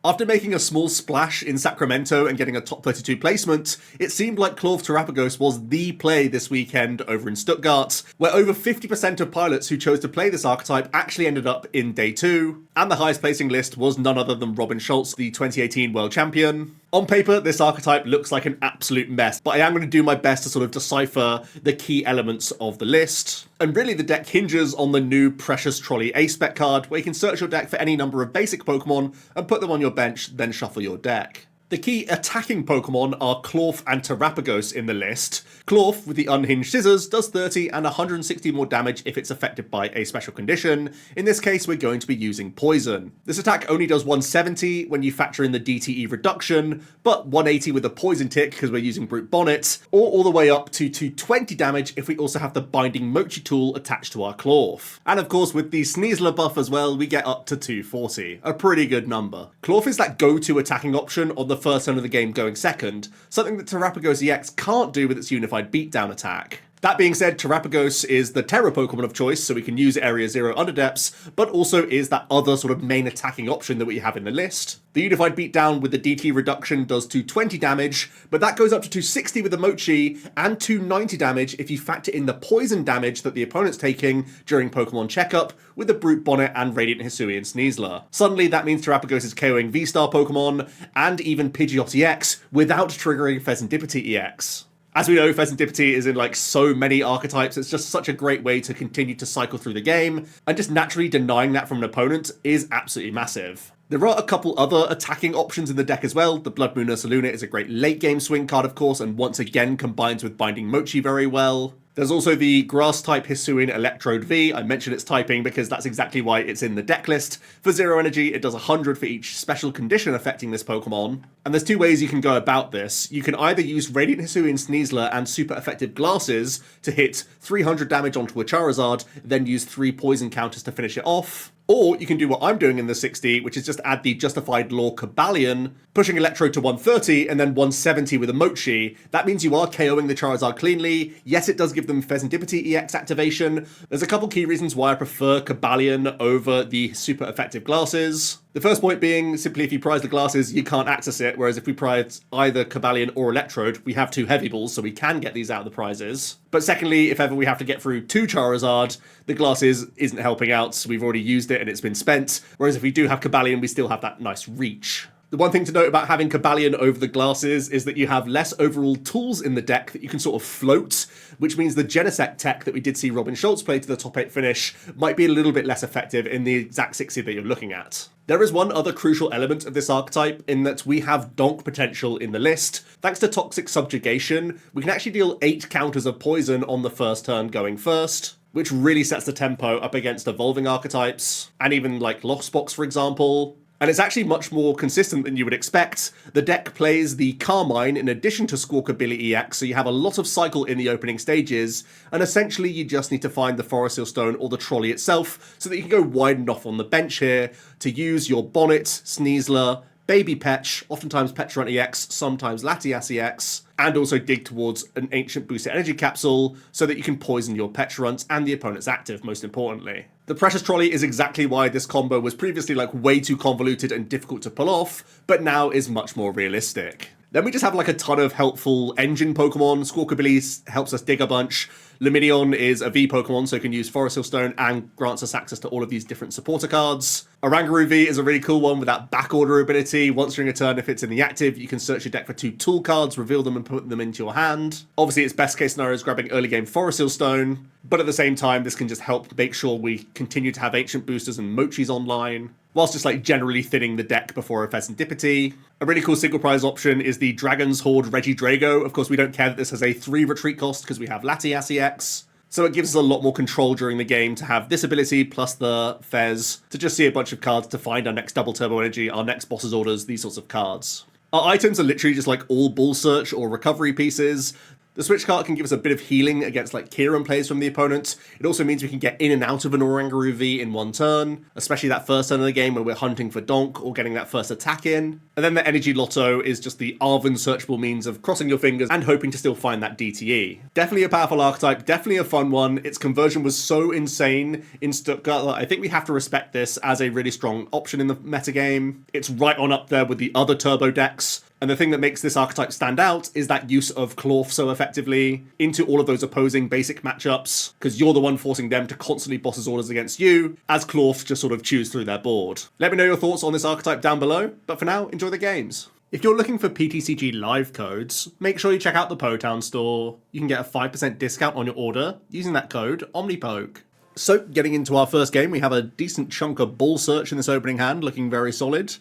After making a small splash in Sacramento and getting a top 32 placement, it seemed like Klawf Terapagos was the play this weekend over in Stuttgart, where over 50% of pilots who chose to play this archetype actually ended up in day 2, and the highest placing list was none other than Robin Schultz, the 2018 world champion. On paper, this archetype looks like an absolute mess, but I am going to do my best to sort of decipher the key elements of the list. And really the deck hinges on the new Precious Trolley A-Spec card, where you can search your deck for any number of basic Pokemon and put them on your bench, then shuffle your deck. The key attacking Pokemon are Klawf and Terapagos in the list. Klawf, with the Unhinged Scissors, does 30 and 160 more damage if it's affected by a special condition. In this case, we're going to be using Poison. This attack only does 170 when you factor in the DTE reduction, but 180 with a Poison tick because we're using Brute Bonnet, or all the way up to 220 damage if we also have the Binding Mochi tool attached to our Klawf. And of course, with the Sneasler buff as well, we get up to 240. A pretty good number. Klawf is that go-to attacking option on the first turn of the game going second, something that Terapagos EX can't do with its Unified Beatdown attack. That being said, Terapagos is the Terra Pokemon of choice, so we can use Area 0 Underdepths, but also is that other sort of main attacking option that we have in the list. The Unified Beatdown with the DT reduction does 220 damage, but that goes up to 260 with the Mochi, and 290 damage if you factor in the poison damage that the opponent's taking during Pokemon Checkup with the Brute Bonnet and Radiant Hisuian Sneasler. Suddenly, that means Terapagos is KOing V-Star Pokemon, and even Pidgeot EX, without triggering Fezandipiti EX. As we know, Fezandipiti is in like so many archetypes, it's just such a great way to continue to cycle through the game, and just naturally denying that from an opponent is absolutely massive. There are a couple other attacking options in the deck as well. The Bloodmoon Ursaluna is a great late game swing card, of course, and once again combines with Binding Mochi very well. There's also the Grass-type Hisuian Electrode V. I mention its typing because that's exactly why it's in the deck list. For 0 energy, it does 100 for each special condition affecting this Pokemon. And there's two ways you can go about this. You can either use Radiant Hisuian Sneasler and super effective Glasses to hit 300 damage onto a Charizard, then use 3 poison counters to finish it off. Or you can do what I'm doing in the 60, which is just add the Justified Law Cobalion, pushing Electrode to 130 and then 170 with a Mochi. That means you are KOing the Charizard cleanly. Yes, it does give them Fezandipiti EX activation. There's a couple key reasons why I prefer Cobalion over the super effective Glasses. The first point being, simply if you prize the Glasses, you can't access it, whereas if we prize either Cobalion or Electrode, we have 2 heavy balls, so we can get these out of the prizes. But secondly, if ever we have to get through 2 Charizard, the Glasses isn't helping out, so we've already used it and it's been spent, whereas if we do have Cobalion, we still have that nice reach. The one thing to note about having Cobalion over the Glasses is that you have less overall tools in the deck that you can sort of float, which means the Genesect tech that we did see Robin Schultz play to the top 8 finish might be a little bit less effective in the exact 60 that you're looking at. There is one other crucial element of this archetype in that we have donk potential in the list. Thanks to Toxic Subjugation, we can actually deal 8 counters of poison on the first turn going first, which really sets the tempo up against evolving archetypes, and even like Lost Box, for example. And it's actually much more consistent than you would expect. The deck plays the Carmine in addition to Squawkabilly EX, so you have a lot of cycle in the opening stages, and essentially you just need to find the Forest Seal Stone or the Trolley itself so that you can go wide enough on the bench here to use your Bonnet, Sneasler, Baby Pech, oftentimes Pecharunt EX, sometimes Latias EX, and also dig towards an Ancient Boosted Energy Capsule so that you can poison your Pecharunts and the opponent's active, most importantly. The Precious Trolley is exactly why this combo was previously like way too convoluted and difficult to pull off, but now is much more realistic. Then we just have like a ton of helpful engine Pokemon. Squawkabilly helps us dig a bunch. Lumineon is a V Pokemon, so it can use Forest Hill Stone and grants us access to all of these different supporter cards. Oranguru V is a really cool one with that backorder ability. Once during a turn, if it's in the active, you can search your deck for 2 tool cards, reveal them and put them into your hand. Obviously, its best case scenario is grabbing early game Forest Hill Stone, but at the same time, this can just help make sure we continue to have Ancient Boosters and Mochis online, whilst just like generally thinning the deck before a Fezandipiti. A really cool single prize option is the Dragon's Horde Regidrago. Of course, we don't care that this has a 3 retreat cost because we have Latias EX. So it gives us a lot more control during the game to have this ability plus the Fez to just see a bunch of cards to find our next double turbo energy, our next boss's orders, these sorts of cards. Our items are literally just like all bull search or recovery pieces. The Switch Cart can give us a bit of healing against like Kieran plays from the opponent. It also means we can get in and out of an Oranguru V in one turn, especially that first turn of the game when we're hunting for Donk or getting that first attack in. And then the Energy Lotto is just the Arven searchable means of crossing your fingers and hoping to still find that DTE. Definitely a powerful archetype, definitely a fun one. Its conversion was so insane in Stuttgart that I think we have to respect this as a really strong option in the metagame. It's right on up there with the other turbo decks. And the thing that makes this archetype stand out is that use of Klawf so effectively into all of those opposing basic matchups, because you're the one forcing them to constantly boss his orders against you, as Klawf just sort of chews through their board. Let me know your thoughts on this archetype down below, but for now, enjoy the games. If you're looking for PTCG live codes, make sure you check out the Potown store. You can get a 5% discount on your order using that code, OmniPoke. So, getting into our first game, we have a decent chunk of Ball Search in this opening hand, looking very solid.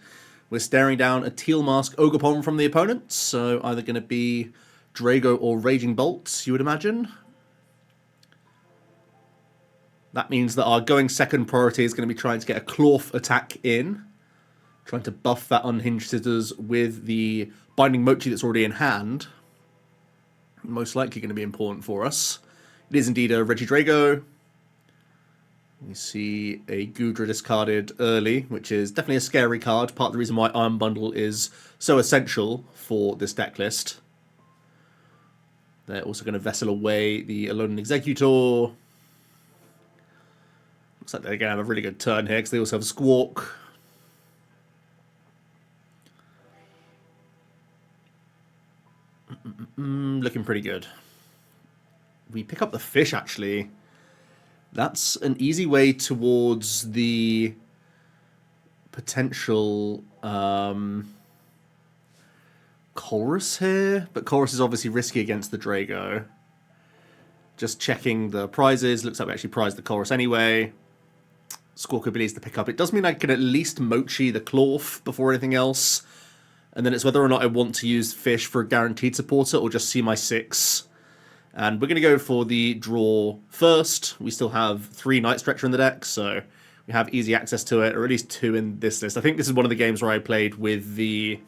We're staring down a Teal Mask Ogerpon from the opponent, so either going to be Drago or Raging Bolts, you would imagine. That means that our going second priority is going to be trying to get a Klawf attack in, trying to buff that Unhinged Scissors with the Binding Mochi that's already in hand. Most likely going to be important for us. It is indeed a Regidrago. We see a Goodra discarded early, which is definitely a scary card. Part of the reason why Iron Bundle is so essential for this deck list. They're also going to Vessel away the Alolan Executor. Looks like they're going to have a really good turn here, because they also have Squawk. Looking pretty good. We pick up the fish, actually. That's an easy way towards the potential Chorus here, but Chorus is obviously risky against the Drago. Just checking the prizes, looks like we actually prized the Chorus anyway. Squawkabilly is to pick up. It does mean I can at least Mochi the Klawf before anything else, and then it's whether or not I want to use fish for a guaranteed supporter or just see my 6. And we're going to go for the draw first. We still have 3 Night Stretcher in the deck, so we have easy access to it, or at least 2 in this list. I think this is one of the games where I played with the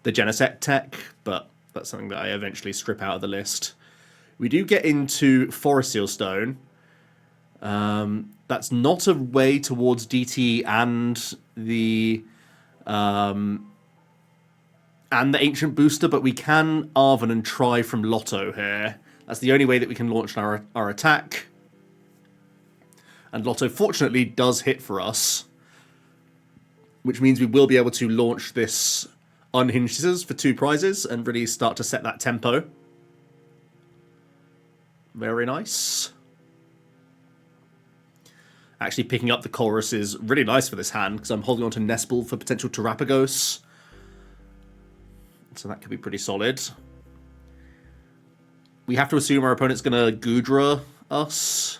Genesect tech, but that's something that I eventually strip out of the list. We do get into Forest Seal Stone. That's not a way towards DT and the Ancient Booster, but we can Arven and try from Lotto here. That's the only way that we can launch our attack. And Lotto, fortunately, does hit for us, which means we will be able to launch this Unhinged Scissors for 2 prizes and really start to set that tempo. Very nice. Actually, picking up the Chorus is really nice for this hand, because I'm holding on to Nespel for potential Terapagos. So that could be pretty solid. We have to assume our opponent's going to Goodra us.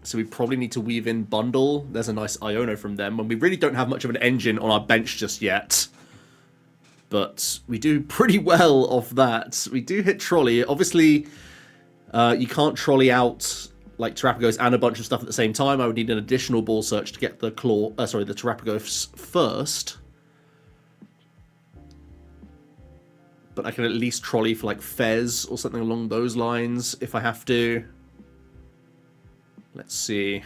So we probably need to weave in Bundle. There's a nice Iono from them. And we really don't have much of an engine on our bench just yet. But we do pretty well off that. We do hit Trolley. Obviously, you can't Trolley out like Terapagos and a bunch of stuff at the same time. I would need an additional Ball Search to get the the Terapagos first. But I can at least Trolley for like Fez or something along those lines if I have to. Let's see.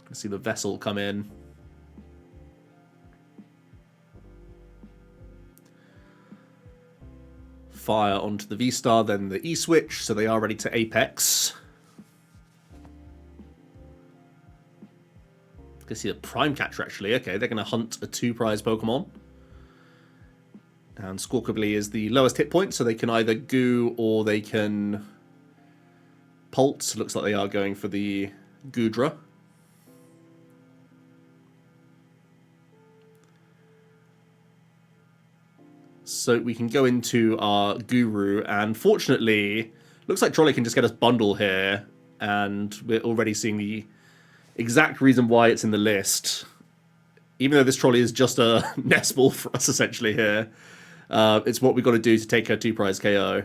Let's see the Vessel come in. Fire onto the V-Star, then the E-Switch, so they are ready to Apex. You can see the Prime Catcher actually. Okay, they're going to hunt a 2-prize Pokemon. And Squawkabilly is the lowest hit point, so they can either Goo or they can Pulse. Looks like they are going for the Goodra. So we can go into our Guru, and fortunately, looks like Trolley can just get us Bundle here, and we're already seeing the exact reason why it's in the list. Even though this Trolley is just a Nespel for us, essentially, here. It's what we've got to do to take her 2-prize KO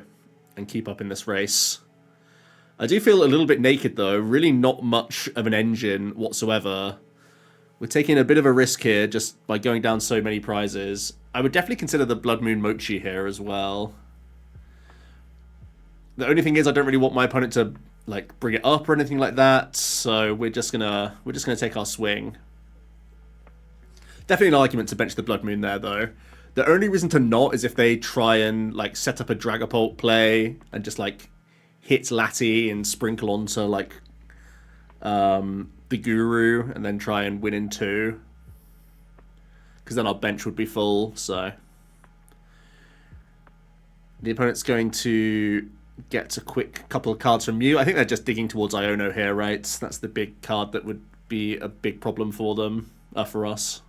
and keep up in this race. I do feel a little bit naked, though. Really not much of an engine whatsoever. We're taking a bit of a risk here just by going down so many prizes. I would definitely consider the Bloodmoon Mochi here as well. The only thing is I don't really want my opponent to like bring it up or anything like that, so we're just gonna take our swing. Definitely an argument to bench the Bloodmoon there, though. The only reason to not is if they try and like set up a Dragapult play and just like hit Lati and sprinkle onto like the Guru and then try and win in 2. Because then our bench would be full, so the opponent's going to get a quick couple of cards from you. I think they're just digging towards Iono here, right? That's the big card that would be a big problem for them, for us.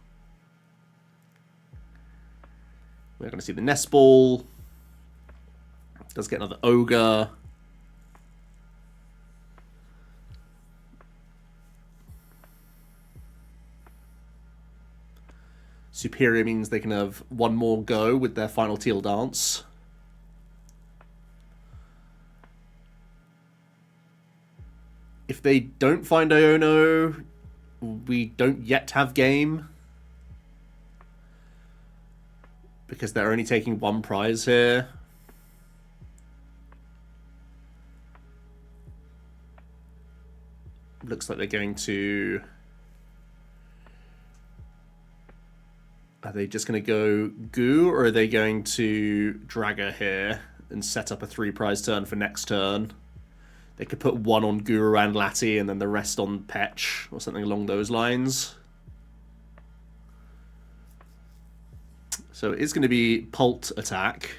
We're going to see the Nest Ball. Does get another Ogre. Superior means they can have one more go with their final Teal Dance. If they don't find Iono, we don't yet have game. Because they're only taking one prize here. Looks like they're going to... Are they just going to go Goo, or are they going to Dragger here and set up a 3-prize turn for next turn? They could put one on Guru and Lati and then the rest on Pech or something along those lines. So it's going to be Pult attack.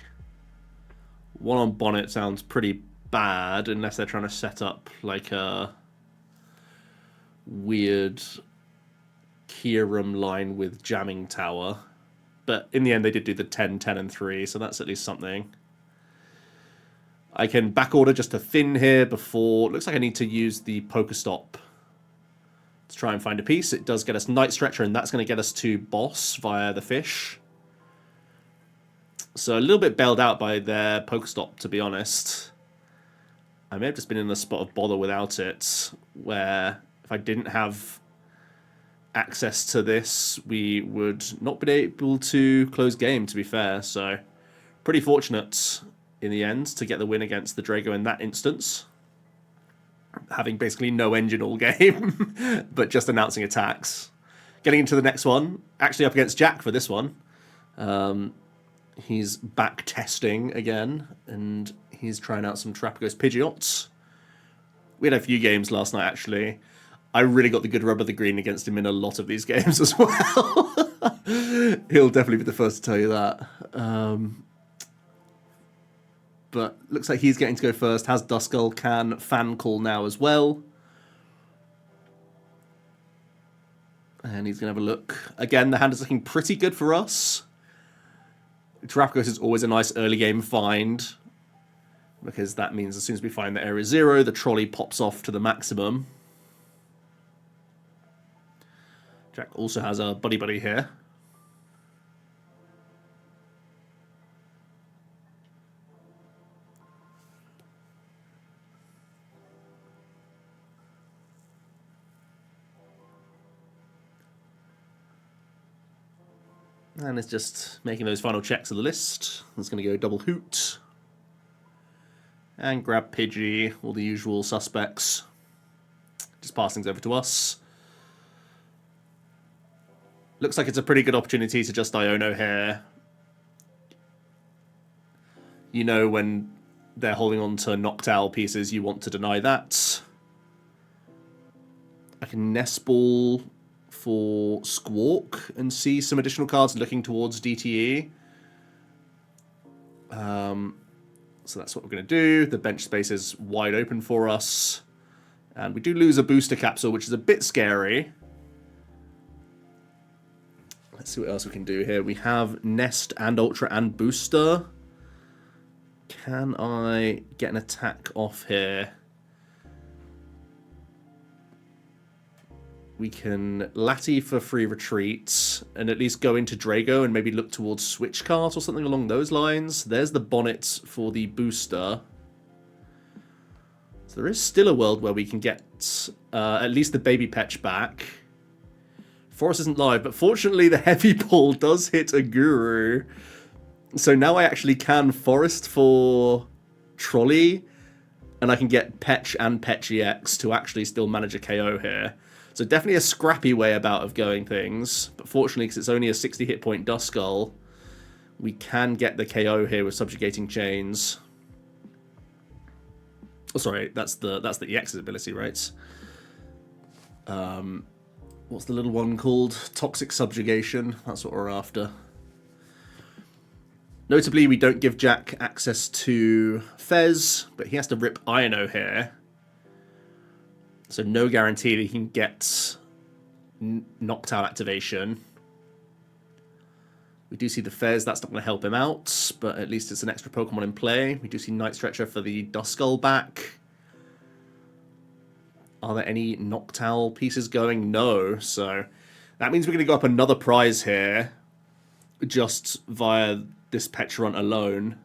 One on Bonnet sounds pretty bad unless they're trying to set up like a weird Kierum line with Jamming Tower. But in the end they did do the 10, 10 and 3, so that's at least something. I can backorder just to thin here before... Looks like I need to use the Pokestop to try and find a piece. It does get us Night Stretcher, and that's going to get us to Boss via the fish. So a little bit bailed out by their Pokestop, to be honest. I may have just been in a spot of bother without it, where if I didn't have access to this, we would not be able to close game, to be fair. So pretty fortunate in the end to get the win against the Drago in that instance. Having basically no engine all game, but just announcing attacks. Getting into the next one, actually up against Jack for this one. He's back testing again, and he's trying out some Terapagos Pidgeots. We had a few games last night, actually. I really got the good rub of the green against him in a lot of these games as well. He'll definitely be the first to tell you that. But looks like he's getting to go first. Has Duskull, can Fan Call now as well. And he's going to have a look. Again, the hand is looking pretty good for us. Terapagos is always a nice early game find, because that means as soon as we find the area 0, the trolley pops off to the maximum. Jack also has a Buddy Buddy here. And it's just making those final checks of the list. It's going to go double Hoot. And grab Pidgey, all the usual suspects. Just pass things over to us. Looks like it's a pretty good opportunity to just Iono here. You know, when they're holding on to Noctowl pieces, you want to deny that. I can Nest Ball for Squawk and see some additional cards looking towards DTE. So that's what we're going to do. The bench space is wide open for us. And we do lose a booster capsule, which is a bit scary. Let's see what else we can do here. We have Nest and Ultra and Booster. Can I get an attack off here? We can Lati for free retreat and at least go into Drago and maybe look towards Switch Cart or something along those lines. There's the Bonnet for the booster. So there is still a world where we can get at least the Baby Pech back. Forest isn't live, but fortunately the Heavy Ball does hit a Guru. So now I actually can Forest for Trolley And I can get Pech and Pech EX to actually still manage a KO here. So definitely a scrappy way about of going things. But fortunately, because it's only a 60 hit point Duskull, we can get the KO here with Subjugating Chains. Oh, sorry, that's the EX's ability, right? What's the little one called? Toxic Subjugation. That's what we're after. Notably, we don't give Jack access to Fez, but he has to rip Iono here. So no guarantee that he can get knocked out activation. We do see the Fez, that's not going to help him out, but at least it's an extra Pokemon in play. We do see Night Stretcher for the Duskull back. Are there any Noctowl pieces going? No, so that means we're going to go up another prize here, just via this Pecharunt alone.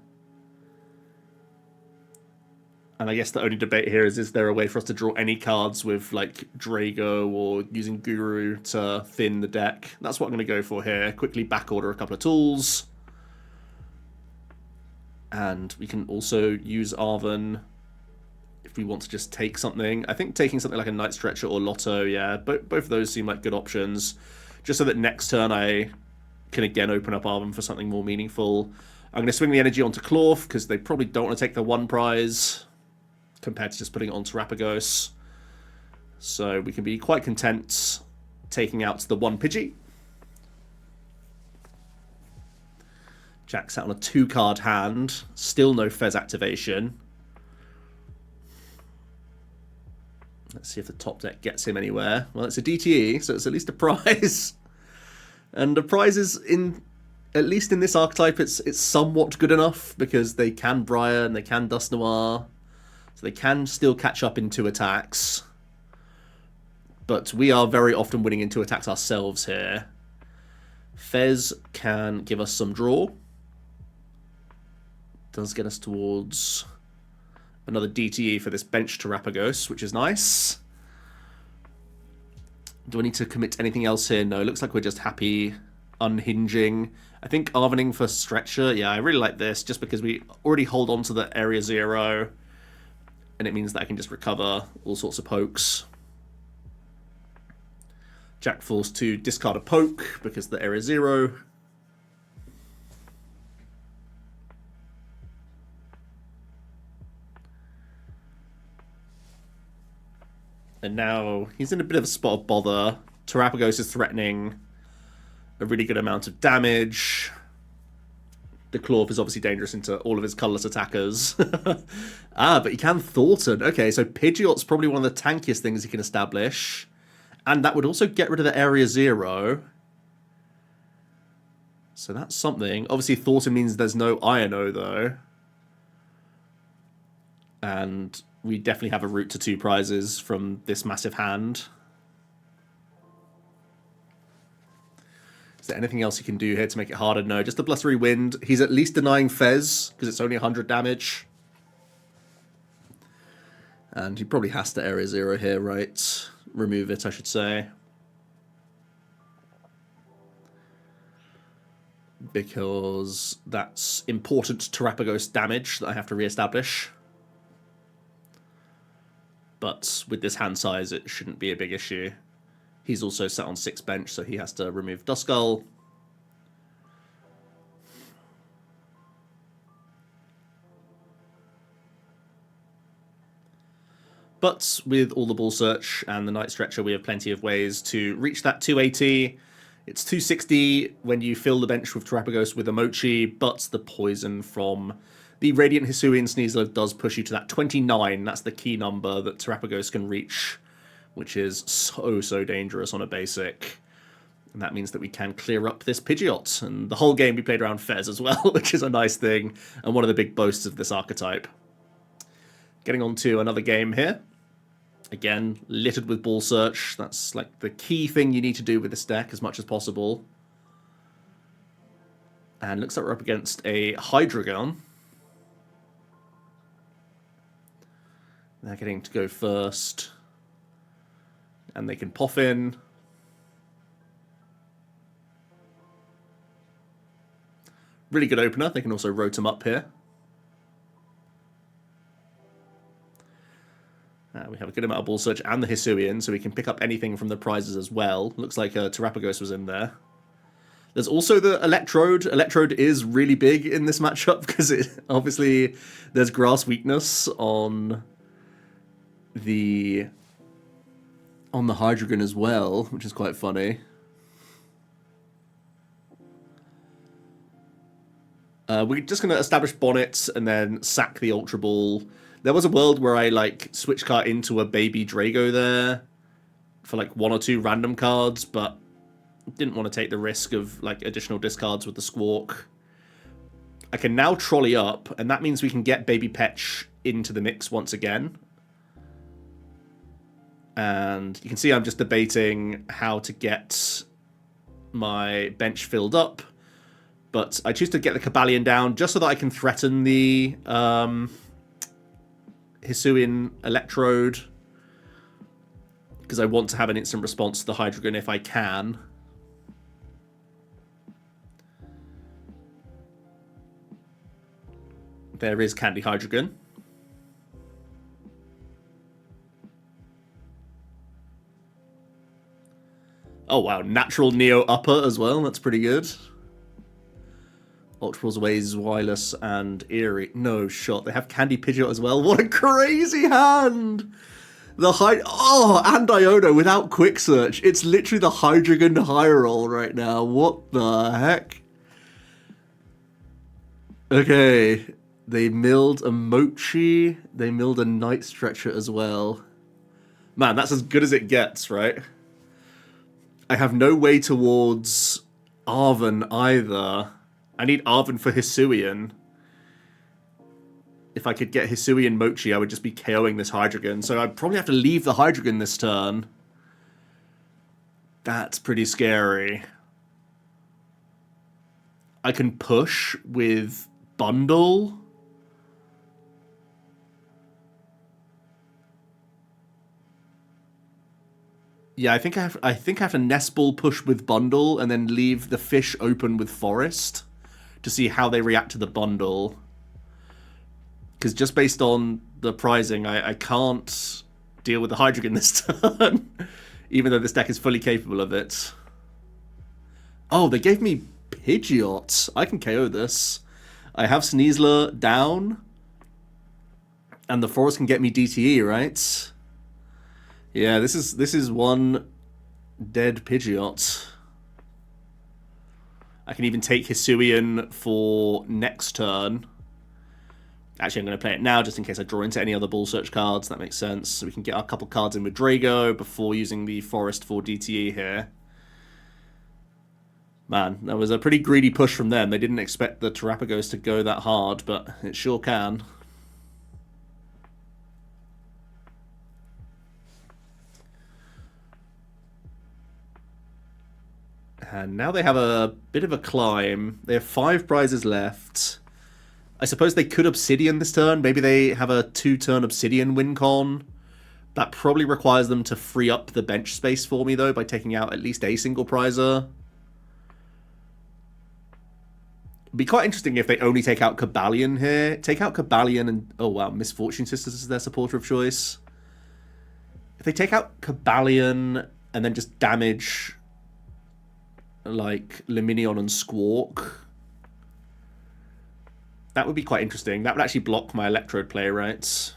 And I guess the only debate here is there a way for us to draw any cards with, like, Drago or using Guru to thin the deck? That's what I'm going to go for here. Quickly backorder a couple of tools. And we can also use Arven if we want to just take something. I think taking something like a Night Stretcher or Lotto, yeah, both of those seem like good options. Just so that next turn I can again open up Arven for something more meaningful. I'm going to swing the energy onto Klawf, because they probably don't want to take the one prize compared to just putting it on Terapagos. So we can be quite content taking out the one Pidgey. Jack's out on a 2-card hand. Still no Fez activation. Let's see if the top deck gets him anywhere. Well, it's a DTE, so it's at least a prize. And the prize is, at least in this archetype, it's somewhat good enough, because they can Briar and they can Dusknoir. So they can still catch up in 2 attacks. But we are very often winning in 2 attacks ourselves here. Fez can give us some draw. Does get us towards another DTE for this bench Terapagos, which is nice. Do I need to commit to anything else here? No, it looks like we're just happy unhinging. I think Arvening for Stretcher. Yeah, I really like this, just because we already hold on to the Area 0. And it means that I can just recover all sorts of pokes. Jack forced to discard a poke because the Area 0. And now he's in a bit of a spot of bother. Terapagos is threatening a really good amount of damage. The Klawf is obviously dangerous into all of his colourless attackers. But he can Thornton. Okay, so Pidgeot's probably one of the tankiest things he can establish. And that would also get rid of the Area 0. So that's something. Obviously, Thornton means there's no Iono, though. And we definitely have a route to 2 prizes from this massive hand. Is there anything else he can do here to make it harder? No, just the Blustery Wind. He's at least denying Fez, because it's only 100 damage. And he probably has to Area 0 here, right? Remove it, I should say. Because that's important Terapagos damage that I have to re-establish. But with this hand size, it shouldn't be a big issue. He's also sat on 6 bench, so he has to remove Duskull. But with all the Ball Search and the Night Stretcher, we have plenty of ways to reach that 280. It's 260 when you fill the bench with Terapagos with a Mochi, but the poison from the Radiant Hisuian Sneasler does push you to that 29. That's the key number that Terapagos can reach, which is so dangerous on a basic. And that means that we can clear up this Pidgeot. And the whole game we played around Fez as well, which is a nice thing, and one of the big boasts of this archetype. Getting on to another game here. Again, littered with Ball Search. That's like the key thing you need to do with this deck as much as possible. And looks like we're up against a Hydreigon. They're getting to go first. And they can pop in. Really good opener. They can also rote him up here. We have a good amount of Ball Search and the Hisuian, so we can pick up anything from the prizes as well. Looks like Terapagos was in there. There's also the Electrode. Electrode is really big in this matchup because obviously there's grass weakness on the Hydreigon as well, which is quite funny. We're just going to establish Bonnet and then sack the Ultra Ball. There was a world where I like Switch Cart into a baby Drago there for like 1 or 2 random cards, but didn't want to take the risk of like additional discards with the Squawk. I can now trolley up, and that means we can get Baby Petch into the mix once again. And you can see I'm just debating how to get my bench filled up. But I choose to get the Cobalion down just so that I can threaten the Hisuian Electrode. Because I want to have an instant response to the Hydreigon if I can. There is Candy Hydreigon. Oh wow, natural Neo Upper as well, that's pretty good. Ultra Balls away, Zwilus and Eerie. No shot. They have Candy Pidgeot as well. What a crazy hand! and Iono without Quick Search. It's literally the Hydreigon high roll right now. What the heck? Okay. They milled a Mochi. They milled a Night Stretcher as well. Man, that's as good as it gets, right? I have no way towards Arven either. I need Arven for Hisuian. If I could get Hisuian Mochi, I would just be KOing this Hydreigon. So I'd probably have to leave the Hydreigon this turn. That's pretty scary. I can push with Bundle. Yeah, I think I have to Nest Ball push with Bundle and then leave the fish open with Forest to see how they react to the Bundle. Because just based on the prizing, I can't deal with the Hydreigon this turn, even though this deck is fully capable of it. Oh, they gave me Pidgeot. I can KO this. I have Sneasler down, and the Forest can get me DTE, right? Yeah, this is one dead Pidgeot. I can even take Hisuian for next turn. Actually, I'm going to play it now just in case I draw into any other Ball Search cards. That makes sense. So we can get a couple cards in with Drago before using the Forest for DTE here. Man, that was a pretty greedy push from them. They didn't expect the Terapagos to go that hard, but it sure can. And now they have a bit of a climb. They have 5 prizes left. I suppose they could Obsidian this turn. Maybe they have a 2-turn Obsidian win con. That probably requires them to free up the bench space for me, though, by taking out at least a single prizer. It'd be quite interesting if they only take out Cobalion here. Take out Cobalion and... Oh, wow. Misfortune Sisters is their supporter of choice. If they take out Cobalion and then just damage... like Lumineon and Squawk, that would be quite interesting. That would actually block my Electrode play, right?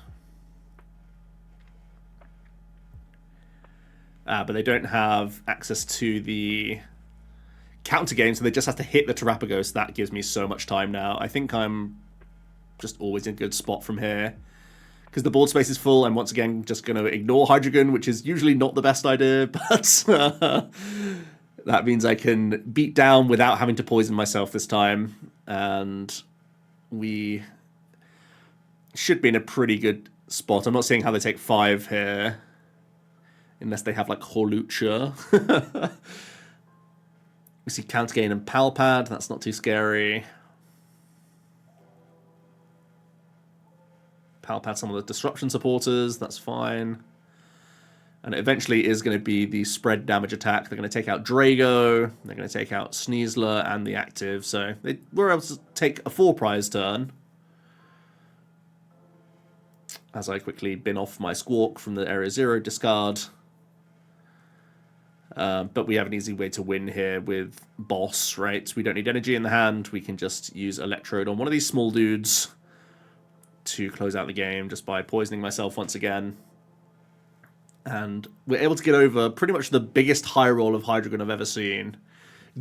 But they don't have access to the counter game, so they just have to hit the Terapagos. That gives me so much time now. I think I'm just always in a good spot from here. Because the board space is full, I'm once again just going to ignore Hydreigon, which is usually not the best idea, but... that means I can beat down without having to poison myself this time. And we should be in a pretty good spot. I'm not seeing how they take 5 here. Unless they have, like, Hawlucha. We see Countergain and Palpad. That's not too scary. Palpad some of the Disruption supporters. That's fine. And it eventually is going to be the spread damage attack. They're going to take out Drago. They're going to take out Sneasler and the active. So they were able to take a 4 prize turn. as I quickly bin off my Squawk from the Area 0 discard. But we have an easy way to win here with Boss, right? We don't need energy in the hand. We can just use Electrode on one of these small dudes to close out the game just by poisoning myself once again. And we're able to get over pretty much the biggest high roll of Hydreigon I've ever seen.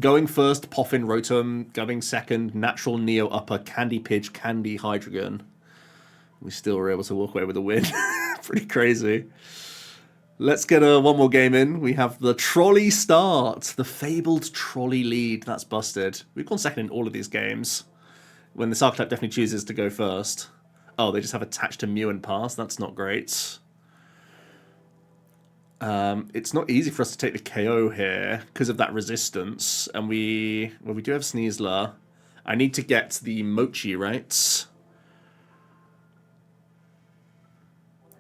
Going first, Poffin Rotom. Going second, Natural Neo Upper, Candy Pidge, Candy Hydreigon. We still were able to walk away with a win. Pretty crazy. Let's get one more game in. We have the Trolley start. The fabled Trolley lead. That's busted. We've gone second in all of these games. When this archetype definitely chooses to go first. Oh, they just have attached to Mew and pass. That's not great. It's not easy for us to take the KO here because of that resistance. And we do have Sneasler. I need to get the Mochi, right?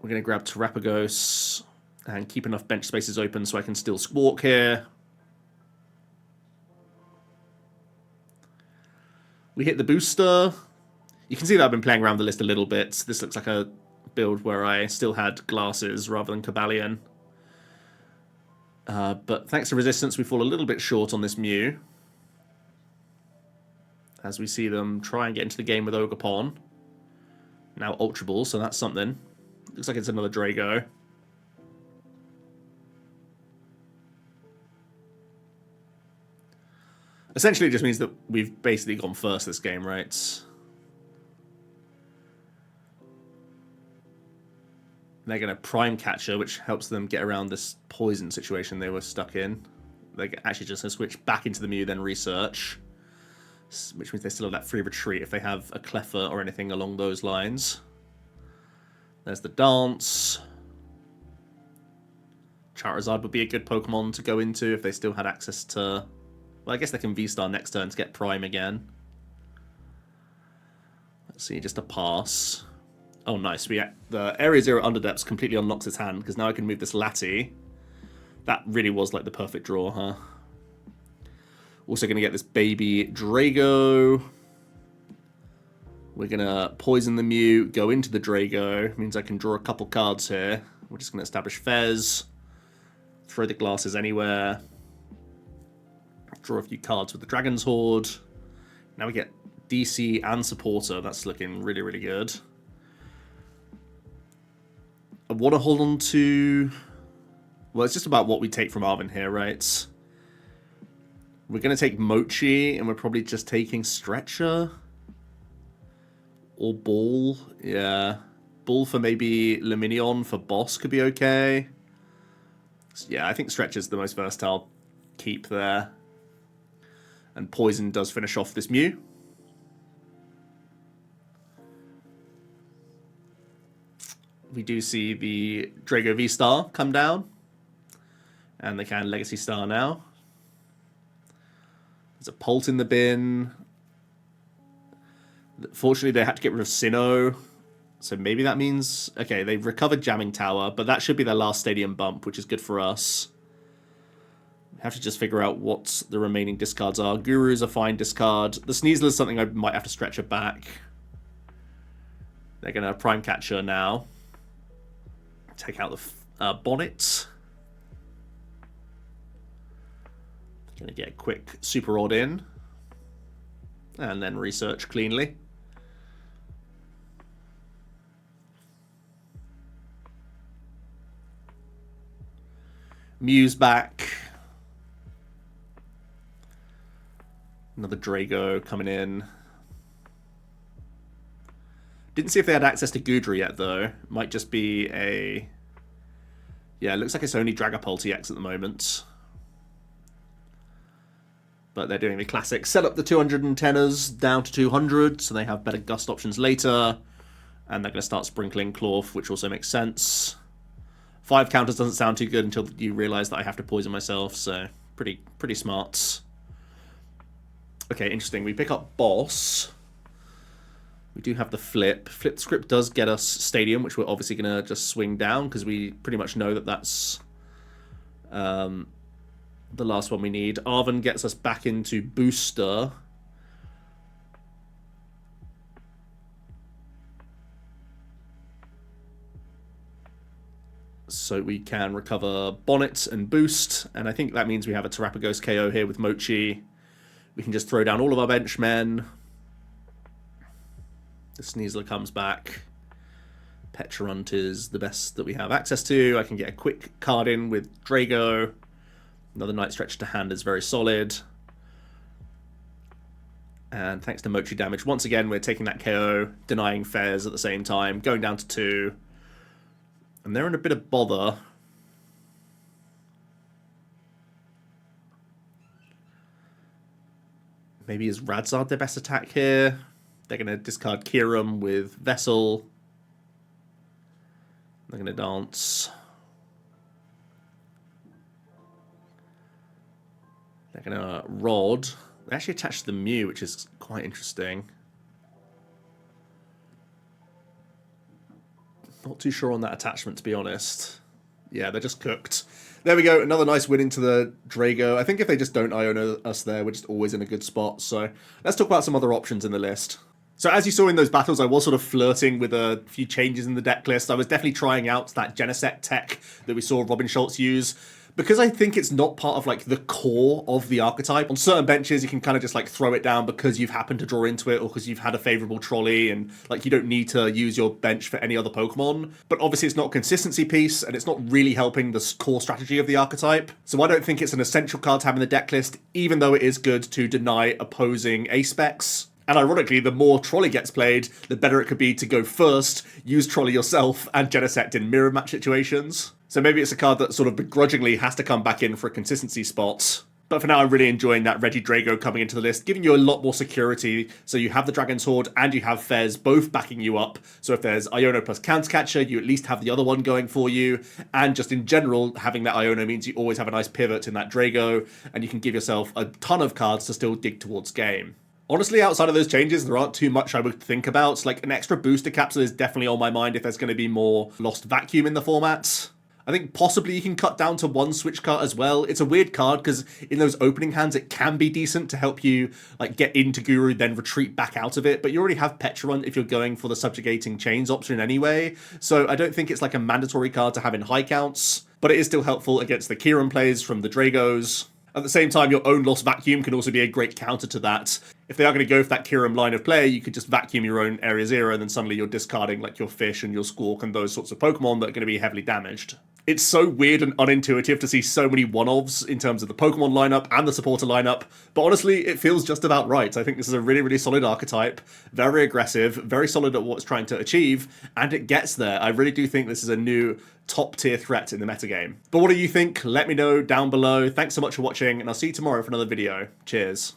We're going to grab Terapagos and keep enough bench spaces open so I can still Squawk here. We hit the booster. You can see that I've been playing around the list a little bit. This looks like a build where I still had glasses rather than Cobalion. But thanks to resistance, we fall a little bit short on this Mew. As we see them try and get into the game with Ogerpon. Now Ultra Ball, so that's something. Looks like it's another Drago. Essentially, it just means that we've basically gone first this game, right? They're going to Prime Catcher, which helps them get around this poison situation they were stuck in. They're actually just going to switch back into the Mew, then Research. Which means they still have that free retreat if they have a Cleffa or anything along those lines. There's the Dance. Charizard would be a good Pokemon to go into if they still had access to... Well, I guess they can V-Star next turn to get Prime again. Let's see, just a pass. Oh, nice. The Area 0 Underdepths completely unlocks his hand, because now I can move this Lati. That really was like the perfect draw, huh? Also going to get this baby Drago. We're going to poison the Mew, go into the Drago. Means I can draw a couple cards here. We're just going to establish Fez. Throw the glasses anywhere. Draw a few cards with the Dragon's Horde. Now we get DC and Supporter. That's looking really, really good. I want to hold on to... Well, it's just about what we take from Arvin here, right? We're going to take Mochi, and we're probably just taking Stretcher. Or Ball. Yeah. Ball for maybe Lumineon for Boss could be okay. Yeah, I think Stretcher's the most versatile keep there. And Poison does finish off this Mew. We do see the Drago V-Star come down. And they can Legacy Star now. There's a Pult in the bin. Fortunately, they had to get rid of Sinnoh. So maybe that means... Okay, they've recovered Jamming Tower, but that should be their last Stadium bump, which is good for us. We have to just figure out what the remaining discards are. Guru's a fine discard. The Sneasler is something I might have to stretch it back. They're going to Prime Catcher now. Take out the Bonnet. Going to get a quick Super Rod in. And then Research cleanly. Mew's back. Another Drago coming in. Didn't see if they had access to Goodra yet, though. Might just be a... Yeah, it looks like it's only Dragapult EX at the moment. But they're doing the classic set up the 210ers down to 200, so they have better gust options later. And they're going to start sprinkling Klawf, which also makes sense. 5 counters doesn't sound too good until you realise that I have to poison myself, so pretty smart. Okay, interesting. We pick up Boss. We do have the Flip. Flip script does get us Stadium, which we're obviously going to just swing down, because we pretty much know that that's the last one we need. Arvin gets us back into Booster. So we can recover Bonnet and Boost, and I think that means we have a Terapagos KO here with Mochi. We can just throw down all of our benchmen. The Sneasler comes back. Pecharunt is the best that we have access to. I can get a quick card in with Drago. Another Night Stretch to hand is very solid. And thanks to Mochi damage, once again, we're taking that KO, denying Fez at the same time, going down to 2. And they're in a bit of bother. Maybe is Radzard their best attack here? They're going to discard Kyurem with Vessel. They're going to dance. They're going to Rod. They actually attach the Mew, which is quite interesting. Not too sure on that attachment, to be honest. Yeah, they're just cooked. There we go, another nice win into the Drago. I think if they just don't Iona us there, we're just always in a good spot. So let's talk about some other options in the list. So as you saw in those battles, I was sort of flirting with a few changes in the deck list. I was definitely trying out that Genesect tech that we saw Robin Schultz use. Because I think it's not part of like the core of the archetype. On certain benches, you can kind of just like throw it down because you've happened to draw into it or because you've had a favorable trolley and like you don't need to use your bench for any other Pokemon. But obviously it's not a consistency piece and it's not really helping the core strategy of the archetype. So I don't think it's an essential card to have in the deck list, even though it is good to deny opposing A-specs. And ironically, the more Trolley gets played, the better it could be to go first, use Trolley yourself, and Genesect in mirror match situations. So maybe it's a card that sort of begrudgingly has to come back in for a consistency spot. But for now, I'm really enjoying that Regidrago coming into the list, giving you a lot more security. So you have the Dragon's Horde and you have Fez both backing you up. So if there's Iono plus Countercatcher, you at least have the other one going for you. And just in general, having that Iono means you always have a nice pivot in that Drago, and you can give yourself a ton of cards to still dig towards game. Honestly, outside of those changes, there aren't too much I would think about. Like, an extra booster capsule is definitely on my mind if there's going to be more Lost Vacuum in the format. I think possibly you can cut down to 1 Switch Cart as well. It's a weird card because in those opening hands, it can be decent to help you like get into Guru, then retreat back out of it. But you already have Pecharunt if you're going for the Subjugating Chains option anyway. So I don't think it's like a mandatory card to have in high counts. But it is still helpful against the Kyurem plays from the Dragos. At the same time, your own Lost Vacuum can also be a great counter to that. If they are going to go for that Kyurem line of play, you could just vacuum your own Area 0 and then suddenly you're discarding like your Fish and your Squawk and those sorts of Pokemon that are going to be heavily damaged. It's so weird and unintuitive to see so many one-offs in terms of the Pokemon lineup and the supporter lineup, but honestly, it feels just about right. I think this is a really, really solid archetype, very aggressive, very solid at what it's trying to achieve, and it gets there. I really do think this is a new top-tier threat in the metagame. But what do you think? Let me know down below. Thanks so much for watching, and I'll see you tomorrow for another video. Cheers.